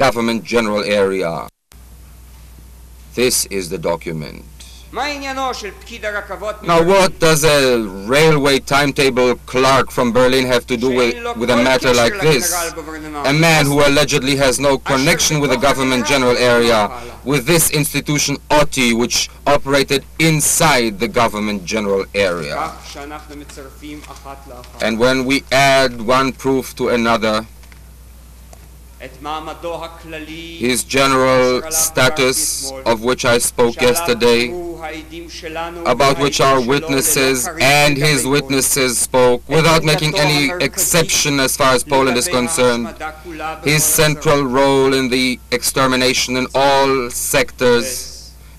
government general area. This is the document. Now, what does a railway timetable clerk from Berlin have to do with a matter like this? A man who allegedly has no connection with the government general area, with this institution OTI, which operated inside the government general area. And when we add one proof to another, his general status, of which I spoke yesterday, about which our witnesses and his witnesses spoke, without making any exception as far as Poland is concerned, his central role in the extermination in all sectors,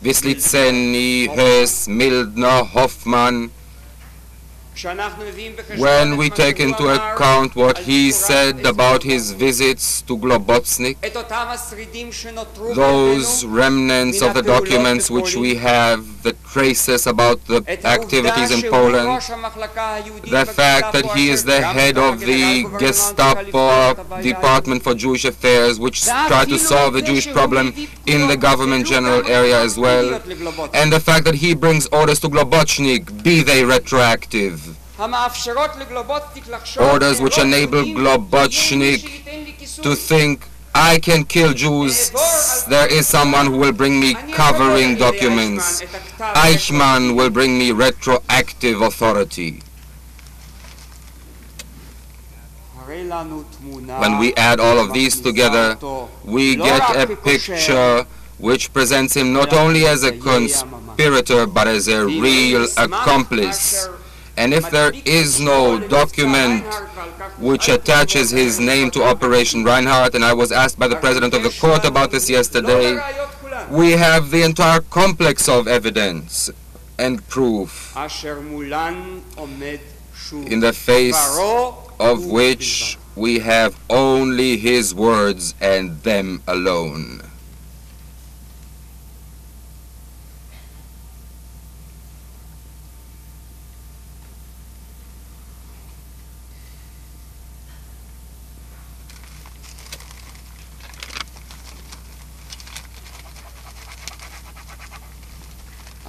Wisliceni, Höss, Mildner, Hoffmann. When we take into account what he said about his visits to Globocnik, those remnants of the documents which we have, the traces about the activities in Poland, the fact that he is the head of the Gestapo Department for Jewish Affairs, which tried to solve the Jewish problem in the government general area as well, and the fact that he brings orders to Globocnik, be they retroactive. Orders which enable Globocnik to think, I can kill Jews, there is someone who will bring me covering documents. Eichmann will bring me retroactive authority. When we add all of these together, we get a picture which presents him not only as a conspirator, but as a real accomplice. And if there is no document which attaches his name to Operation Reinhardt, and I was asked by the President of the Court about this yesterday, we have the entire complex of evidence and proof, in the face of which we have only his words and them alone.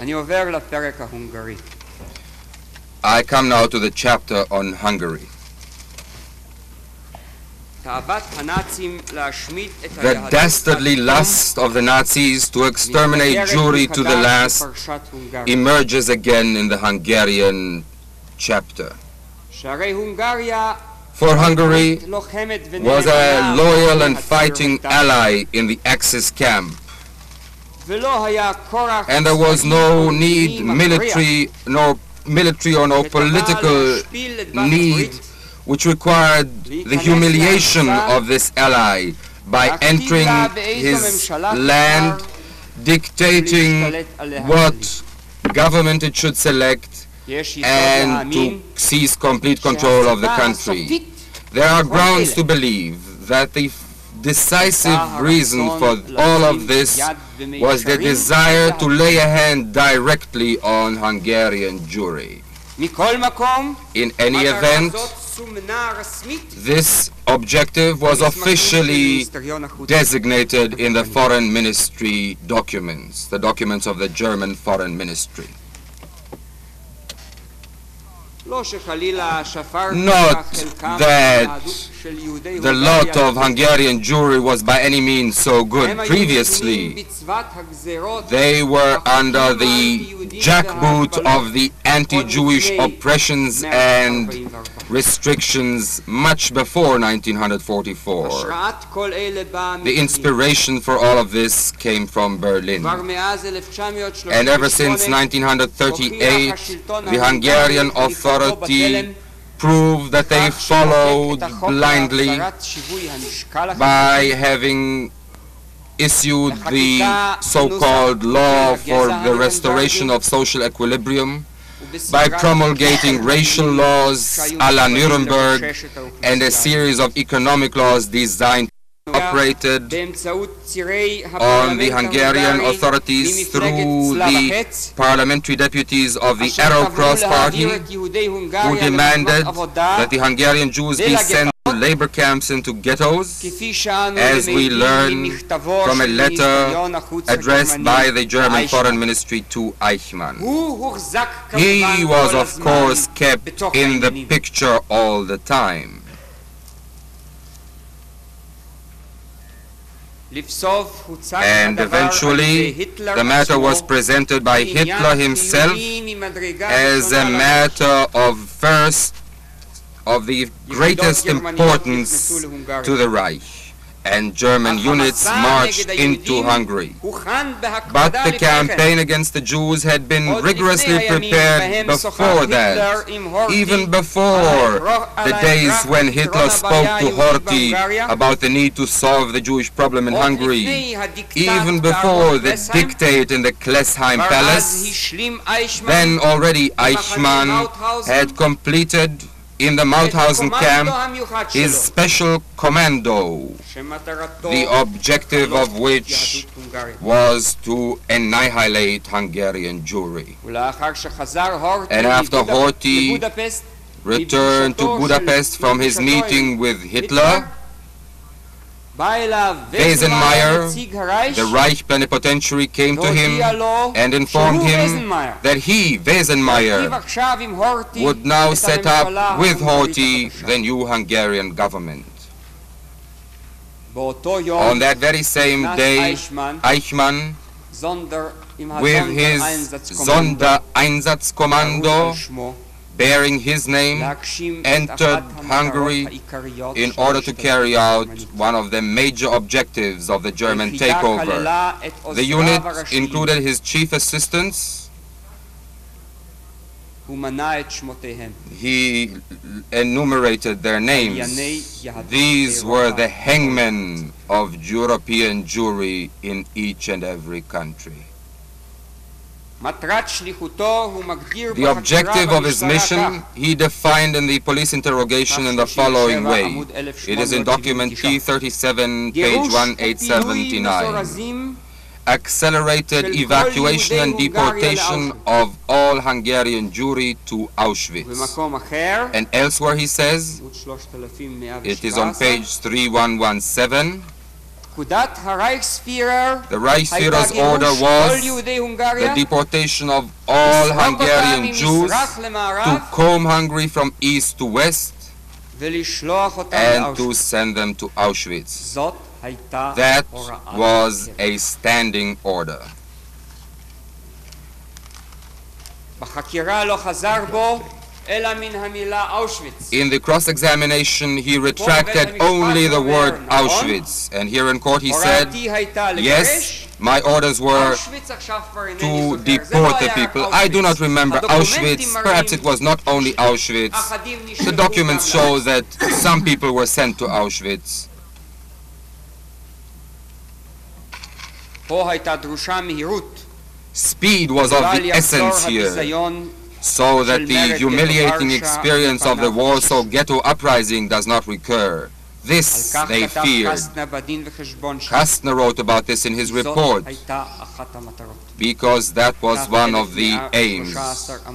I come now to the chapter on Hungary. The dastardly lust of the Nazis to exterminate Jewry to the last emerges again in the Hungarian chapter. For Hungary was a loyal and fighting ally in the Axis camp. And there was no need, military or no political need, which required the humiliation of this ally by entering his land, dictating what government it should select, and to seize complete control of the country. There are grounds to believe that the decisive reason for all of this was the desire to lay a hand directly on Hungarian Jewry. In any event, this objective was officially designated in the Foreign Ministry documents, the documents of the German Foreign Ministry. Not that the lot of Hungarian Jewry was by any means so good previously. They were under the jackboot of the anti-Jewish oppressions and restrictions much before 1944. The inspiration for all of this came from Berlin. And ever since 1938, the Hungarian authority proved that they followed blindly by having issued the so-called law for the restoration of social equilibrium, by promulgating racial laws a la Nuremberg and a series of economic laws designed operated on the Hungarian authorities through the parliamentary deputies of the Arrow Cross Party, who demanded that the Hungarian Jews be sent to labor camps into ghettos, as we learn from a letter addressed by the German Foreign Ministry to Eichmann. He was, of course, kept in the picture all the time. And eventually, the matter was presented by Hitler himself as a matter of the greatest importance to the Reich, and German units marched into Hungary. But the campaign against the Jews had been rigorously prepared before that, even before the days when Hitler spoke to Horthy about the need to solve the Jewish problem in Hungary, even before the dictate in the Klesheim Palace. Then already Eichmann had completed in the Mauthausen camp his special commando, the objective of which was to annihilate Hungarian Jewry. And after Horthy returned to Budapest from his meeting with Hitler, Wesenmeyer, the Reich plenipotentiary, came to him and informed him that he, Wesenmeyer, would now set up with Horthy the new Hungarian government. On that very same day, Eichmann, with his Sondereinsatzkommando, bearing his name, entered Hungary in order to carry out one of the major objectives of the German takeover. The unit included his chief assistants. He enumerated their names. These were the hangmen of European Jewry in each and every country. The objective of his mission he defined in the police interrogation in the following way. It is in document T37, page 1879. Accelerated evacuation and deportation of all Hungarian Jewry to Auschwitz. And elsewhere he says, it is on page 3117, the Reichsführer's order was the deportation of all Hungarian Jews to comb Hungary from east to west and to send them to Auschwitz. That was a standing order. In the cross-examination, he retracted only the word Auschwitz, and here in court he said, yes, my orders were to deport the people. I do not remember Auschwitz. Perhaps it was not only Auschwitz. The documents show that some people were sent to Auschwitz. Speed was of the essence here, so that the humiliating experience of the Warsaw Ghetto uprising does not recur. This they feared. Kastner wrote about this in his report, because that was one of the aims.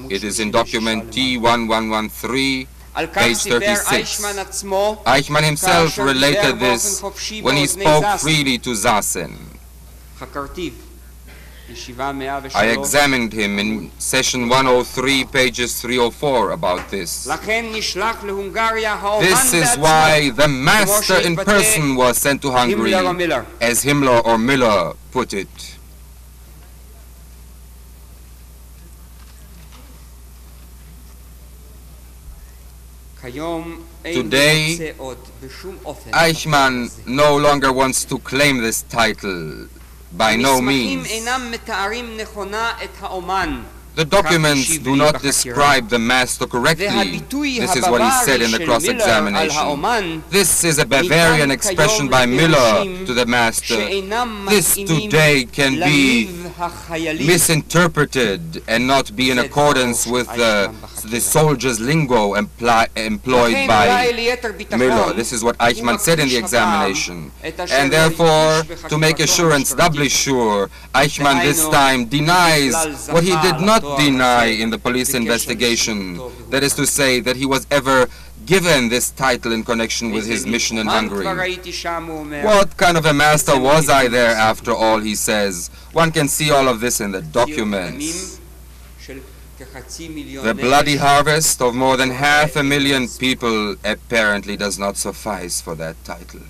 It is in document T1113, page 36. Eichmann himself related this when he spoke freely to Zasen. I examined him in session 103, pages 304, about this. This is why the master in person was sent to Hungary, as Himmler or Müller put it. Today, Eichmann no longer wants to claim this title. By no means. The documents do not describe the master correctly. This is what he said in the cross-examination. This is a Bavarian expression by Müller to the master. This today can be misinterpreted and not be in accordance with the soldier's lingo employed by Müller. This is what Eichmann said in the examination. And therefore, to make assurance doubly sure, Eichmann this time denies what he did not deny in the police investigation. That is to say, that he was ever given this title in connection with his mission in Hungary. What kind of a master was I there after all, he says. One can see all of this in the documents. The bloody harvest of more than 500,000 people apparently does not suffice for that title.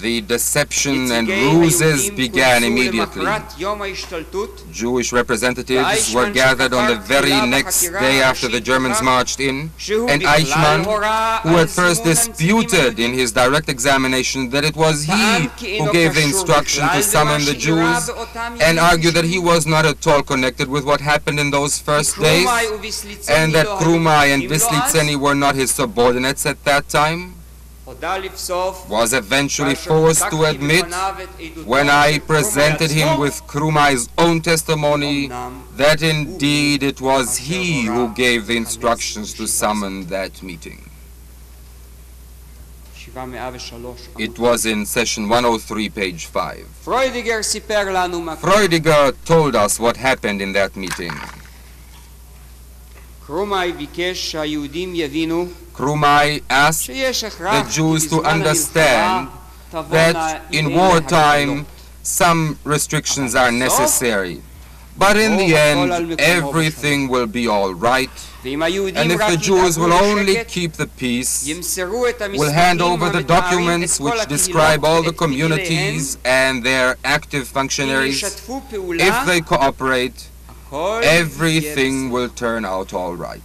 The deception and ruses began immediately. Jewish representatives were gathered on the very next day after the Germans marched in, and Eichmann, who at first disputed in his direct examination that it was he who gave the instruction to summon the Jews, and argued that he was not at all connected with what happened in those first days, and that Krumai and Vislitseny were not his subordinates at that time, was eventually forced to admit, when I presented him with Krumai's own testimony, that indeed it was he who gave the instructions to summon that meeting. It was in session 103, page 5. Freudiger told us what happened in that meeting. Krumai asked the Jews to understand that in wartime some restrictions are necessary, but in the end everything will be all right, and if the Jews will only keep the peace, will hand over the documents which describe all the communities and their active functionaries, if they cooperate, everything will turn out all right.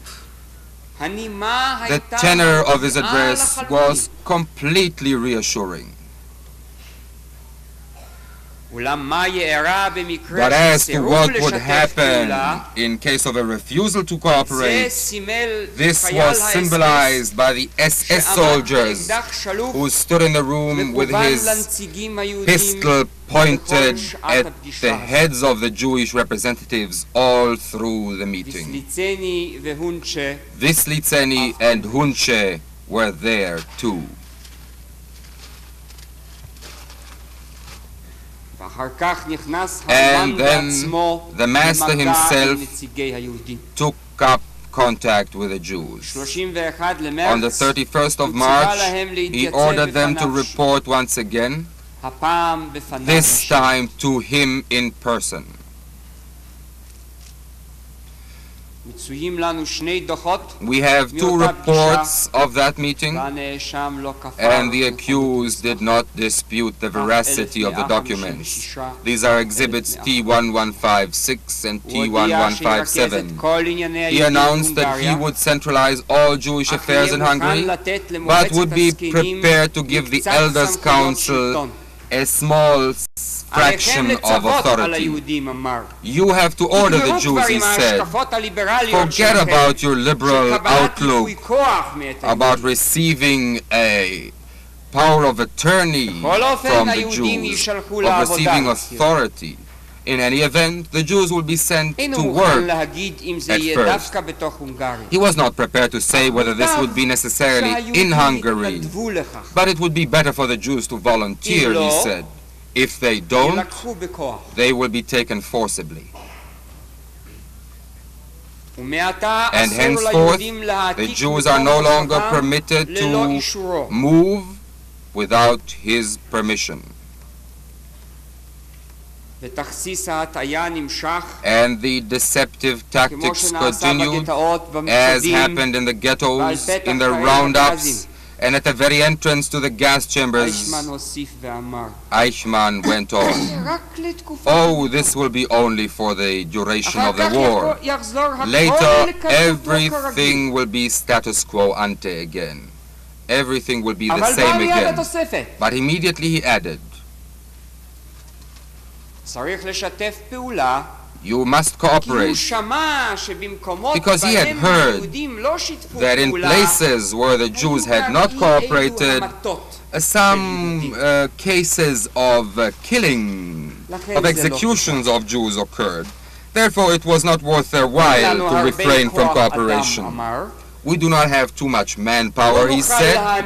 The tenor of his address was completely reassuring. But as to what would happen in case of a refusal to cooperate, this was symbolized by the SS soldiers who stood in the room with his pistol pointed at the heads of the Jewish representatives all through the meeting. Vislitseny and Hunche were there too. And then the master himself took up contact with the Jews. On the 31st of March, he ordered them to report once again, this time to him in person. We have 2 reports of that meeting, and the accused did not dispute the veracity of the documents. These are exhibits T1156 and T1157. He announced that he would centralize all Jewish affairs in Hungary, but would be prepared to give the Elders' Council a small fraction of authority. You have to order the Jews, he said. Forget about your liberal outlook, about receiving a power of attorney from the Jews, of receiving authority. In any event, the Jews will be sent to work at first. He was not prepared to say whether this would be necessarily in Hungary, but it would be better for the Jews to volunteer, he said. If they don't, they will be taken forcibly. And henceforth, the Jews are no longer permitted to move without his permission. And the deceptive tactics continued, as happened in the ghettos, in the roundups, and at the very entrance to the gas chambers. Eichmann went on, oh, this will be only for the duration of the war. Later, everything will be status quo ante again. Everything will be the same again. But immediately he added, you must cooperate, because he had heard that in places where the Jews had not cooperated, some cases of killing, of executions of Jews occurred. Therefore, it was not worth their while to refrain from cooperation. We do not have too much manpower, he said.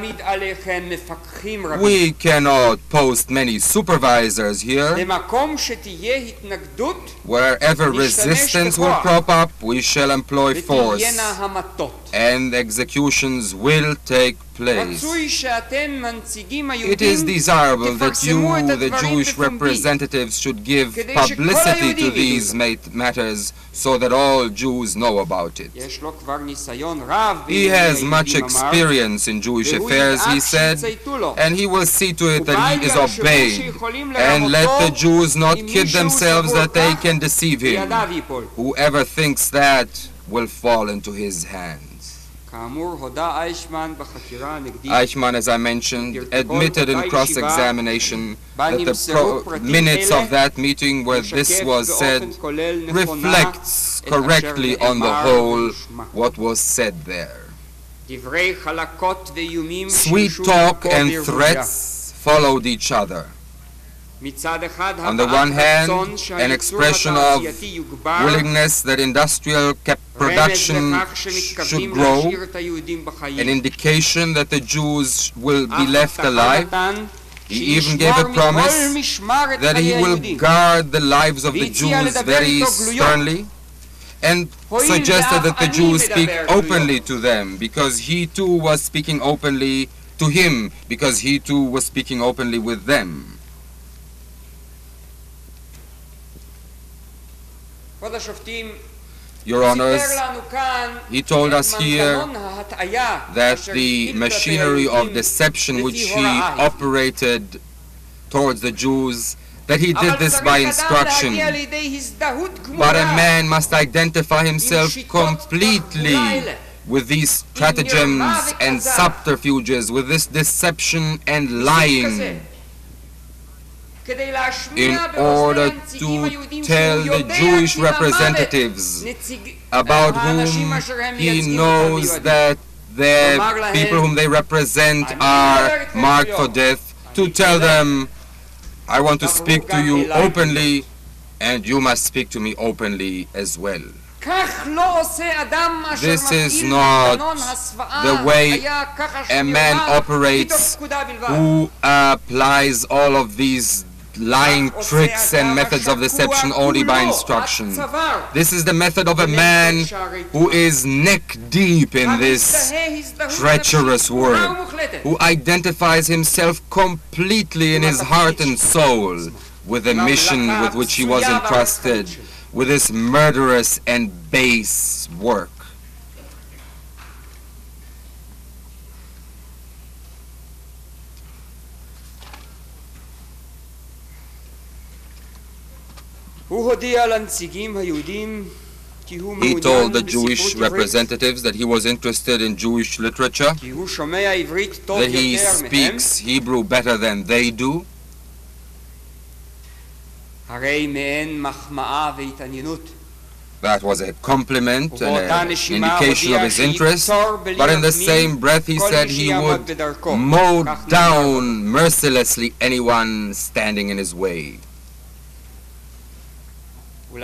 We cannot post many supervisors here. Wherever resistance will crop up, we shall employ force, and executions will take place. It is desirable that you, the Jewish representatives, should give publicity to these matters so that all Jews know about it. He has much experience in Jewish affairs, he said, and he will see to it that he is obeyed, and let the Jews not kid themselves that they can deceive him. Whoever thinks that will fall into his hands. Eichmann, as I mentioned, admitted in cross-examination that the minutes of that meeting where this was said reflects correctly on the whole what was said there. Sweet talk and threats followed each other. On the one hand, an expression of willingness that industrial production should grow, an indication that the Jews will be left alive. He even gave a promise that he will guard the lives of the Jews very sternly, and suggested that the Jews speak openly to them, because he too was speaking openly to him, because he too was speaking openly with them. Your Honors, he told us here that the machinery of deception which he operated towards the Jews, that he did this by instruction. But a man must identify himself completely with these stratagems and subterfuges, with this deception and lying, in order to tell the Jewish representatives about whom he knows that the people whom they represent are marked for death, to tell them, I want to speak to you openly, and you must speak to me openly as well. This is not the way a man operates who applies all of these lying tricks and methods of deception only by instruction. This is the method of a man who is neck deep in this treacherous work, who identifies himself completely in his heart and soul with the mission with which he was entrusted, with this murderous and base work. He told the Jewish representatives that he was interested in Jewish literature, that he speaks Hebrew better than they do. That was a compliment and an indication of his interest, but in the same breath he said he would mow down mercilessly anyone standing in his way. And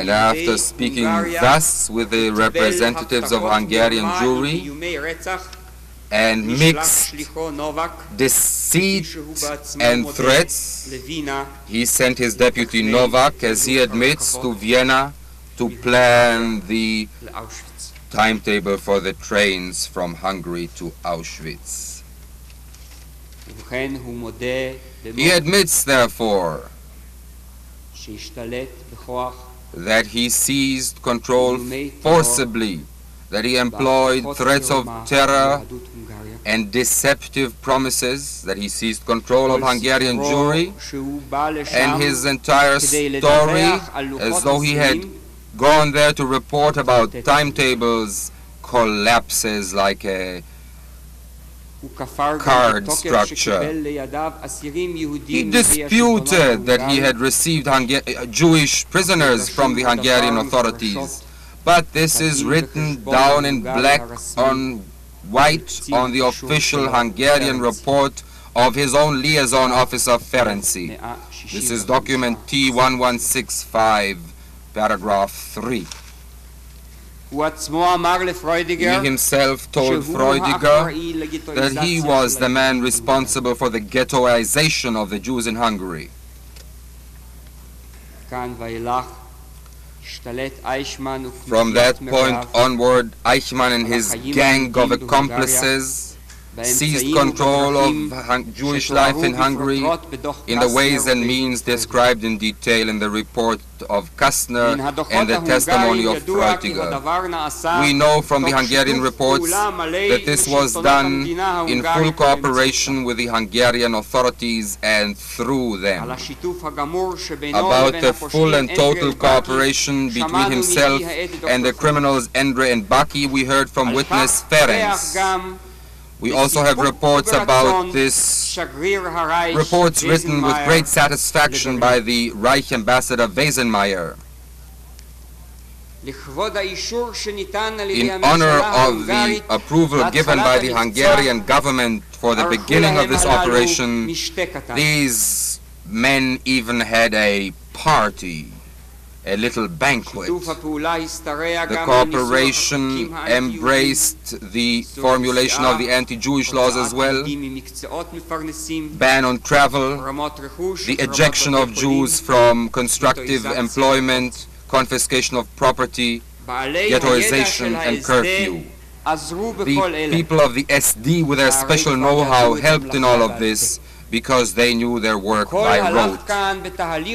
after speaking thus with the representatives of Hungarian Jewry and mixed deceit and threats, he sent his deputy Novak, as he admits, to Vienna to plan the timetable for the trains from Hungary to Auschwitz. He admits, therefore, that he seized control forcibly, that he employed threats of terror and deceptive promises, that he seized control of Hungarian Jewry, and his entire story, as though he had gone there to report about timetables, collapses like a card structure. He disputed that he had received Jewish prisoners from the Hungarian authorities, but this is written down in black on white on the official Hungarian report of his own liaison officer Ferenczi. This is document T1165, paragraph 3. He himself told Freudiger that he was the man responsible for the ghettoization of the Jews in Hungary. From that point onward, Eichmann and his gang of accomplices seized control of Jewish life in Hungary in the ways and means described in detail in the report of Kastner and the testimony of Freudiger. We know from the Hungarian reports that this was done in full cooperation with the Hungarian authorities and through them. About the full and total cooperation between himself and the criminals Endre and Baki, we heard from witness Ferenc. We also have reports about this, reports written with great satisfaction by the Reich Ambassador Wesenmeyer. In honor of the approval given by the Hungarian government for the beginning of this operation, these men even had a party, a little banquet. The cooperation embraced the formulation of the anti-Jewish laws as well, ban on travel, the ejection of Jews from constructive employment, confiscation of property, ghettoization and curfew. The people of the SD with their special know-how helped in all of this, because they knew their work by rote.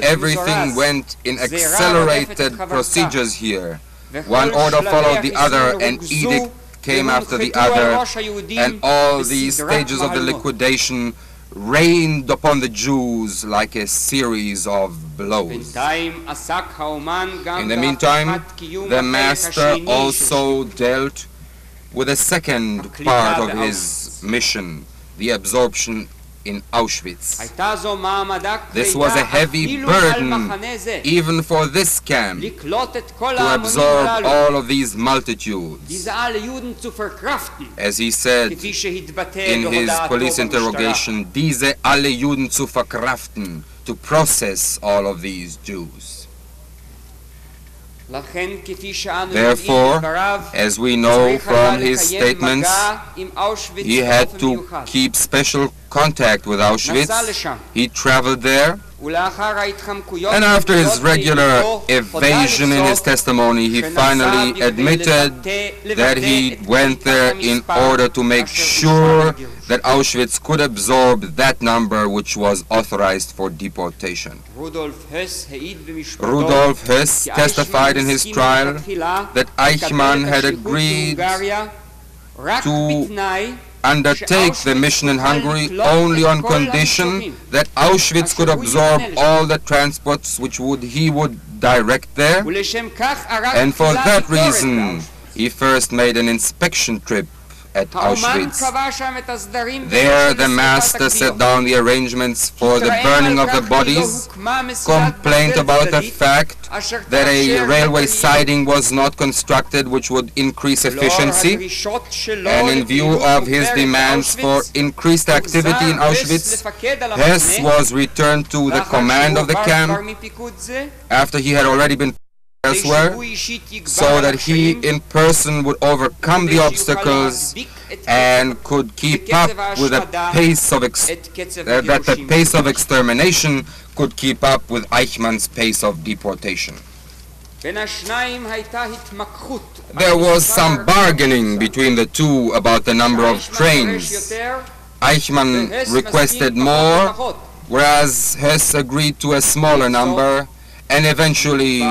Everything went in accelerated procedures here. One order followed the other, an edict came after the other, and all these stages of the liquidation rained upon the Jews like a series of blows. In the meantime, the master also dealt with the second part of his mission, the absorption in Auschwitz. This was a heavy burden even for this camp to absorb all of these multitudes. As he said in his police interrogation, diese alle Juden zu verkraften, to process all of these Jews. Therefore, as we know from his statements, he had to keep special contact with Auschwitz. He traveled there, and after his regular evasion in his testimony, he finally admitted that he went there in order to make sure that Auschwitz could absorb that number which was authorized for deportation. Rudolf Höss testified in his trial that Eichmann had agreed to undertake the mission in Hungary only on condition that Auschwitz could absorb all the transports which he would direct there, and for that reason he first made an inspection trip at Auschwitz. There the master set down the arrangements for the burning of the bodies, complained about the fact that a railway siding was not constructed which would increase efficiency, and in view of his demands for increased activity in Auschwitz, Hess was returned to the command of the camp after he had already been elsewhere, so that he in person would overcome the obstacles and could keep up with the pace of that the pace of extermination could keep up with Eichmann's pace of deportation. There was some bargaining between the two about the number of trains. Eichmann requested more, whereas Hess agreed to a smaller number, and eventually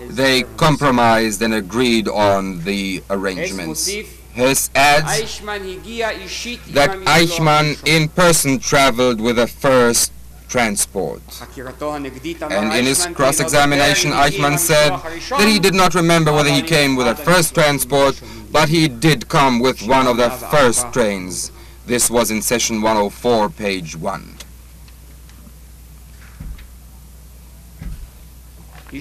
they compromised and agreed on the arrangements. Hess adds that Eichmann in person traveled with the first transport. And in his cross-examination, Eichmann said that he did not remember whether he came with the first transport, but he did come with one of the first trains. This was in session 104, page 1. A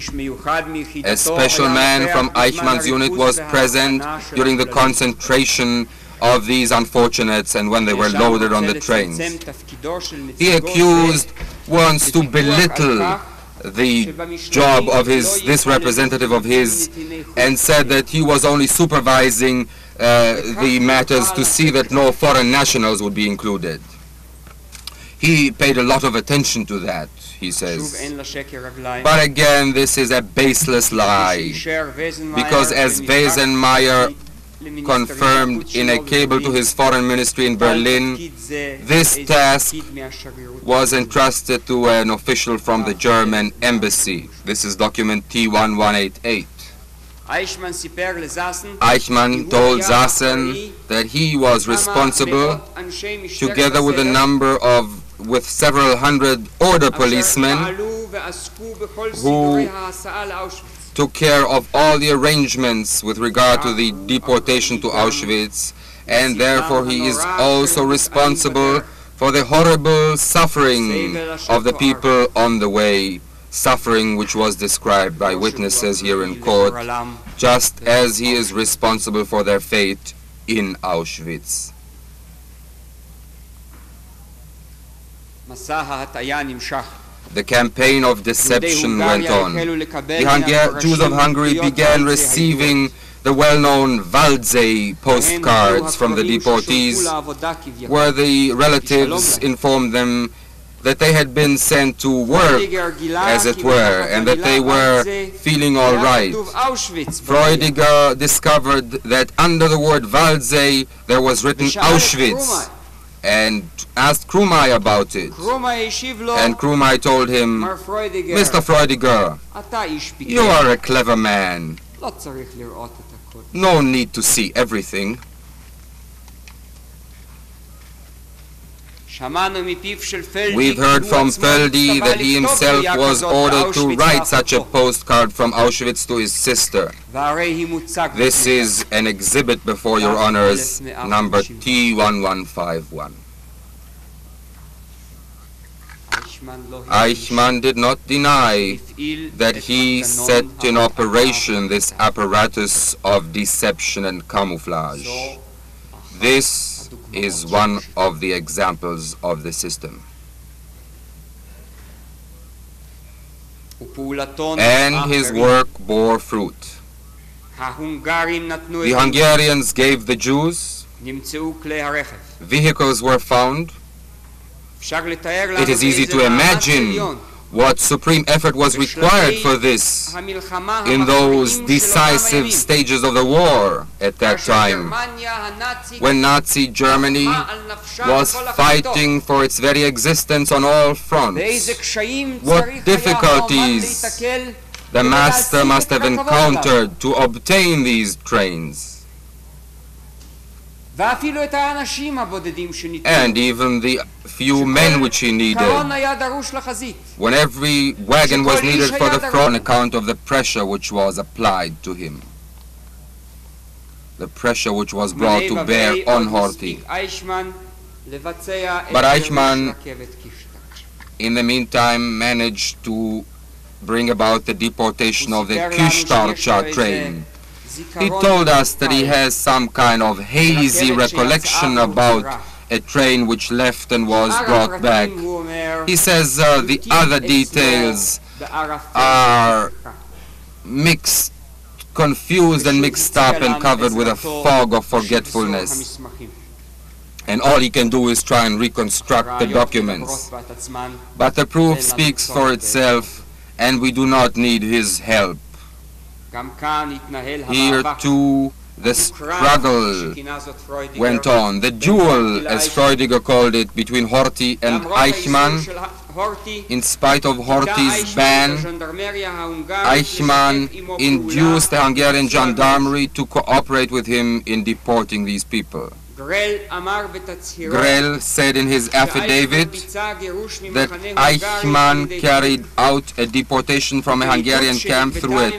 special man from Eichmann's unit was present during the concentration of these unfortunates and when they were loaded on the trains. The accused wants to belittle the job of this representative of his, and said that he was only supervising the matters to see that no foreign nationals would be included. He paid a lot of attention to that, he says. But again, this is a baseless lie, because as Wesenmeyer confirmed in a cable to his foreign ministry in Berlin, this task was entrusted to an official from the German embassy. This is document T1188. Eichmann told Sassen that he was responsible, together with with several hundred order policemen who took care of all the arrangements with regard to the deportation to Auschwitz, and therefore he is also responsible for the horrible suffering of the people on the way, suffering which was described by witnesses here in court, just as he is responsible for their fate in Auschwitz. The campaign of deception went on. The Jews of Hungary began receiving the well-known Waldsee postcards from the deportees, where the relatives informed them that they had been sent to work, as it were, and that they were feeling all right. Freudiger discovered that under the word Waldsee there was written Auschwitz, and asked Krumai about it. And Krumai told him, Mr. Freudiger, you are a clever man. No need to see everything. We've heard from Feldi that he himself was ordered to write such a postcard from Auschwitz to his sister. This is an exhibit before your honors, number T1151. Eichmann did not deny that he set in operation this apparatus of deception and camouflage. This is one of the examples of the system. And his work bore fruit. The Hungarians gave the Jews, vehicles were found. It is easy to imagine what supreme effort was required for this in those decisive stages of the war at that time, when Nazi Germany was fighting for its very existence on all fronts. What difficulties the master must have encountered to obtain these trains. And even the few men which he needed, when every wagon was needed for the front, on account of the pressure which was applied to him, the pressure which was brought to bear on Horthy. But Eichmann, in the meantime, managed to bring about the deportation of the Kistarcha train. He told us that he has some kind of hazy recollection about a train which left and was brought back. He says the other details are mixed, confused and mixed up and covered with a fog of forgetfulness. And all he can do is try and reconstruct the documents. But the proof speaks for itself, and we do not need his help. Here too the struggle went on. The duel, as Freudiger called it, between Horthy and Eichmann. In spite of Horthy's ban, Eichmann induced the Hungarian gendarmerie to cooperate with him in deporting these people. Grell said in his affidavit that Eichmann carried out a deportation from a Hungarian camp through a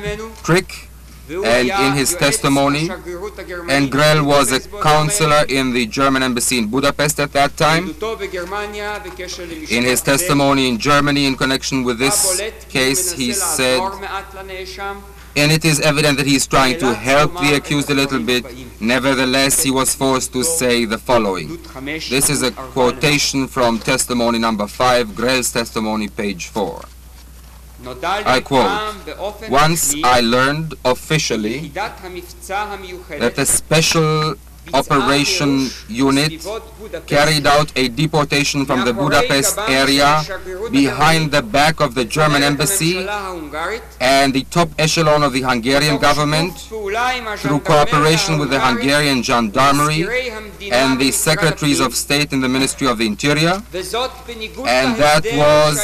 trick, and in his testimony, and Grell was a counselor in the German embassy in Budapest at that time. In his testimony in Germany in connection with this case, he said, and it is evident that he is trying to help the accused a little bit. Nevertheless, he was forced to say the following. This is a quotation from testimony number 5, Grell's testimony, page 4. I quote, "Once I learned officially that a special operation unit carried out a deportation from the Budapest area behind the back of the German embassy and the top echelon of the Hungarian government through cooperation with the Hungarian gendarmerie and the secretaries of state in the Ministry of the Interior, and that was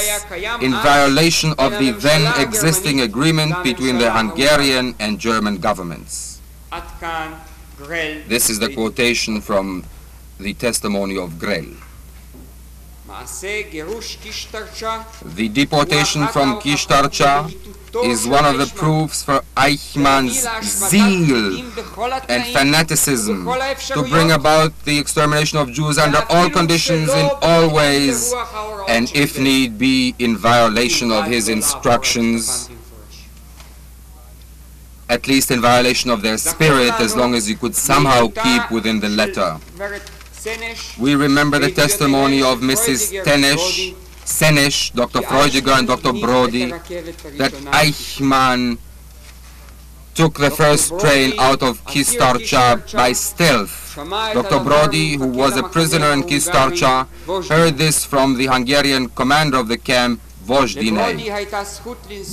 in violation of the then existing agreement between the Hungarian and German governments." This is the quotation from the testimony of Grell. The deportation from Kistarcha is one of the proofs for Eichmann's zeal and fanaticism to bring about the extermination of Jews under all conditions, in all ways, and if need be, in violation of his instructions, at least in violation of their spirit, as long as you could somehow keep within the letter. We remember the testimony of Mrs. Senesh, Dr. Freudiger and Dr. Brody, that Eichmann took the first train out of Kistarcha by stealth. Dr. Brody, who was a prisoner in Kistarcha, heard this from the Hungarian commander of the camp, Vozdinai.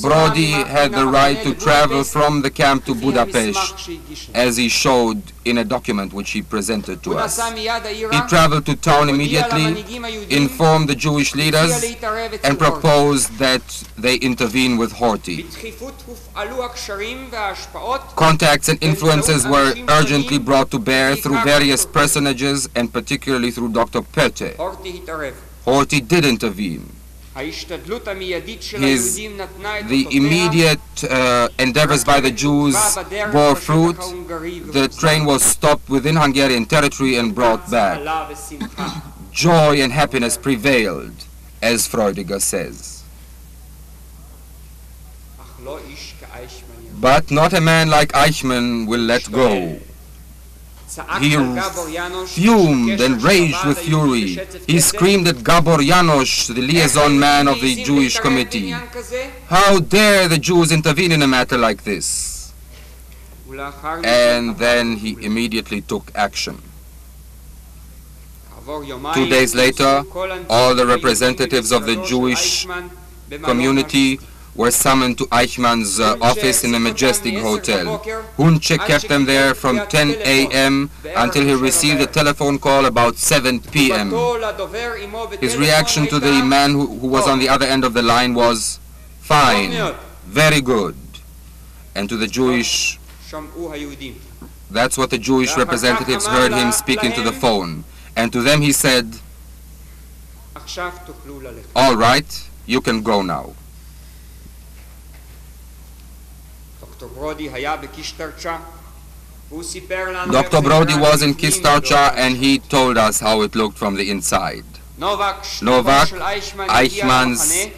Brody had the right to travel from the camp to Budapest, as he showed in a document which he presented to us. He traveled to town immediately, informed the Jewish leaders, and proposed that they intervene with Horthy. Contacts and influences were urgently brought to bear through various personages, and particularly through Dr. Pötte. Horthy did intervene. The immediate endeavors by the Jews bore fruit. The train was stopped within Hungarian territory and brought back. Joy and happiness prevailed, as Freudiger says. But not a man like Eichmann will let go. He fumed and raged with fury. He screamed at Gabor Janosch, the liaison man of the Jewish committee. How dare the Jews intervene in a matter like this? And then he immediately took action. 2 days later, all the representatives of the Jewish community were summoned to Eichmann's office in the Majestic Hotel. Hunche kept them there from 10 a.m. until he received a telephone call about 7 p.m. His reaction to the man who was on the other end of the line was, "Fine, very good." And to the Jewish, that's what the Jewish representatives heard him speak into the phone. And to them he said, "All right, you can go now." Dr. Brody was in Kistarcha and he told us how it looked from the inside. Novak, Eichmann's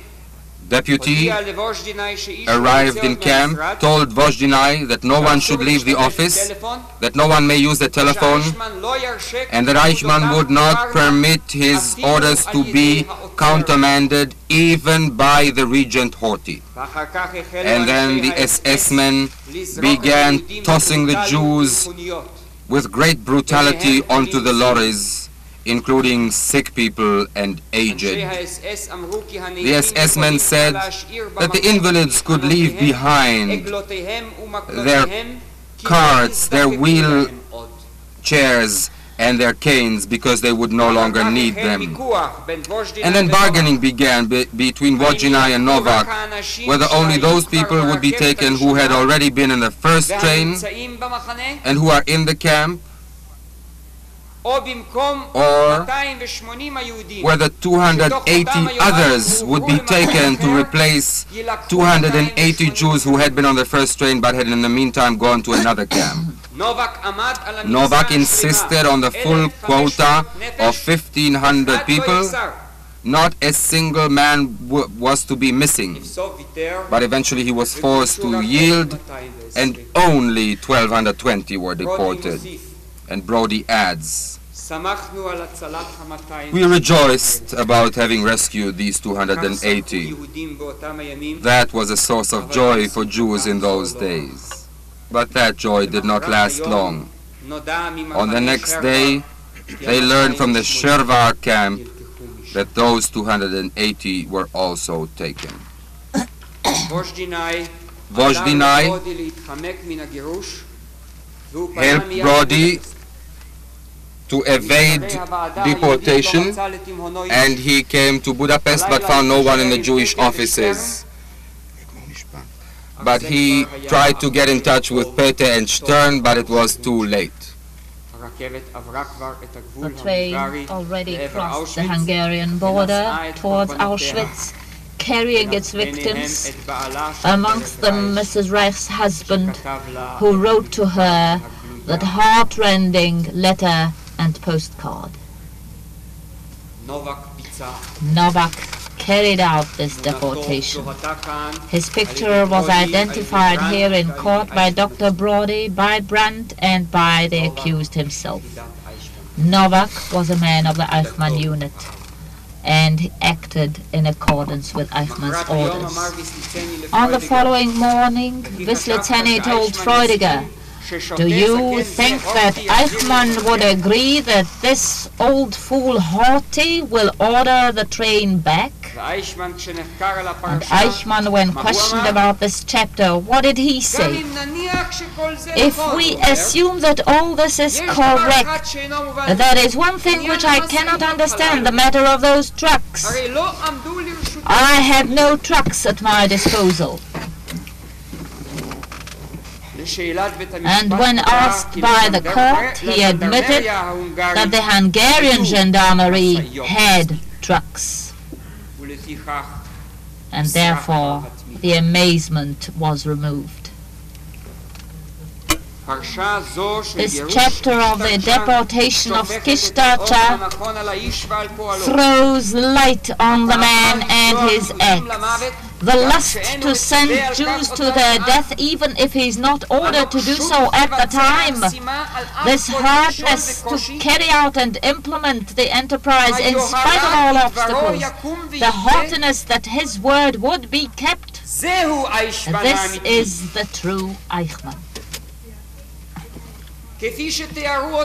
deputy, arrived in camp, told Vozdinai that no one should leave the office, that no one may use the telephone, and that Eichmann would not permit his orders to be countermanded even by the regent Horthy. And then the SS men began tossing the Jews with great brutality onto the lorries, including sick people and aged. The SS men said that the invalids could leave behind their carts, their wheelchairs, and their canes because they would no longer need them. And then bargaining began between Vozdinai and Novak, whether only those people would be taken who had already been in the first train and who are in the camp, or whether 280 others would be taken to replace 280 Jews who had been on the first train but had in the meantime gone to another camp. Novak insisted on the full quota of 1,500 people. Not a single man was to be missing, but eventually he was forced to yield, and only 1,220 were deported. And Brody adds, We rejoiced about having rescued these 280. That was a source of joy for Jews in those days. But that joy did not last long. On the next day, they learned from the Shervar camp that those 280 were also taken. Vojdinai helped Brody to evade deportation, and he came to Budapest but found no one in the Jewish offices. But he tried to get in touch with Pete and Stern, but it was too late. The train already crossed the Hungarian border towards Auschwitz, carrying its victims, amongst them Mrs. Reich's husband, who wrote to her that heart-rending letter and postcard. Novak carried out this deportation. His picture was identified here in court by Dr. Brody, by Brandt, and by the accused himself. Novak was a man of the Eichmann unit, and he acted in accordance with Eichmann's orders. On the following morning, Wislitzeny told Freudiger, "Do you think that Eichmann would agree that this old fool Horthy will order the train back?" And Eichmann, when questioned about this chapter, what did he say? "If we assume that all this is correct, there is one thing which I cannot understand, the matter of those trucks. I had no trucks at my disposal." And when asked by the court, he admitted that the Hungarian gendarmerie had trucks. And therefore, the amazement was removed. This chapter of the deportation of Kishtacha throws light on the man and his acts. The lust to send Jews to their death, even if he's not ordered to do so at the time. This hardness to carry out and implement the enterprise in spite of all obstacles. The haughtiness that his word would be kept. This is the true Eichmann.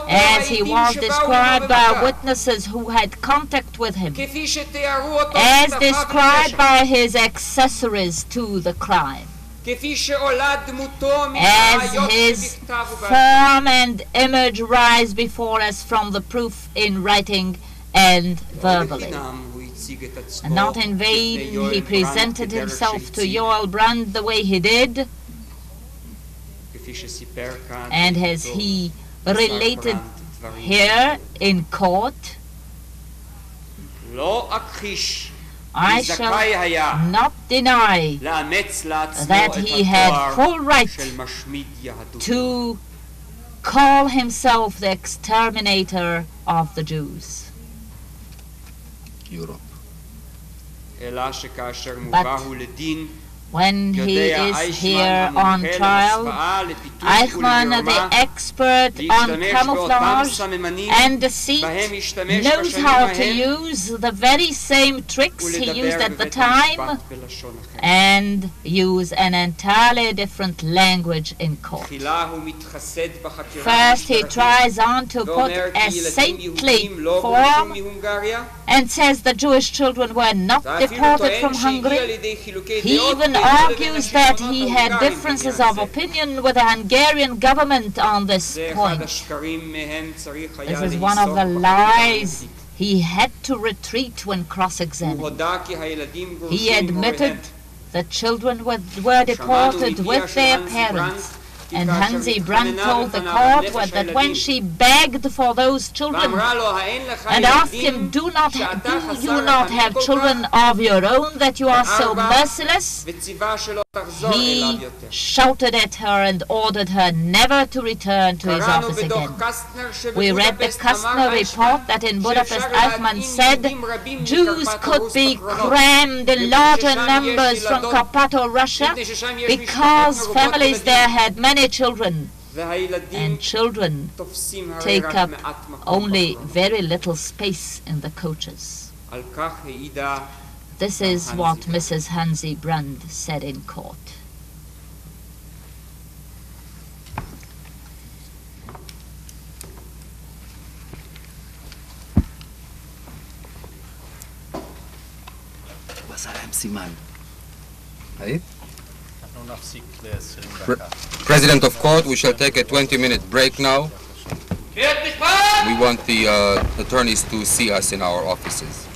As he was described by witnesses who had contact with him, as described by his accessories to the crime, as his form and image rise before us from the proof in writing and verbally. And not in vain he presented himself to Yoel Brand the way he did, and as he related here in court, I shall not deny that he had full right to call himself the exterminator of the Jews. Europe. But when he is here on trial, Eichmann, the expert on camouflage and deceit, knows how to use the very same tricks he used at the time and use an entirely different language in court. First, he tries on to put a saintly form and says the Jewish children were not deported from Hungary. He even argues that he had differences of opinion with the Hungarian government on this point. This is one of the lies. He had to retreat when cross-examined. He admitted the children were deported with their parents. And Hansi Brandt told the court that when she begged for those children and asked him, do you not have children of your own that you are so merciless? He shouted at her and ordered her never to return to his office again. We read the Kastner report that in Budapest Eichmann said Jews could be crammed in larger numbers from Carpato Russia because families there had many children. and children take up only very little space in the coaches. This is what Mrs. Hansi Brand said in court. President of Court, we shall take a 20-minute break now. We want the attorneys to see us in our offices.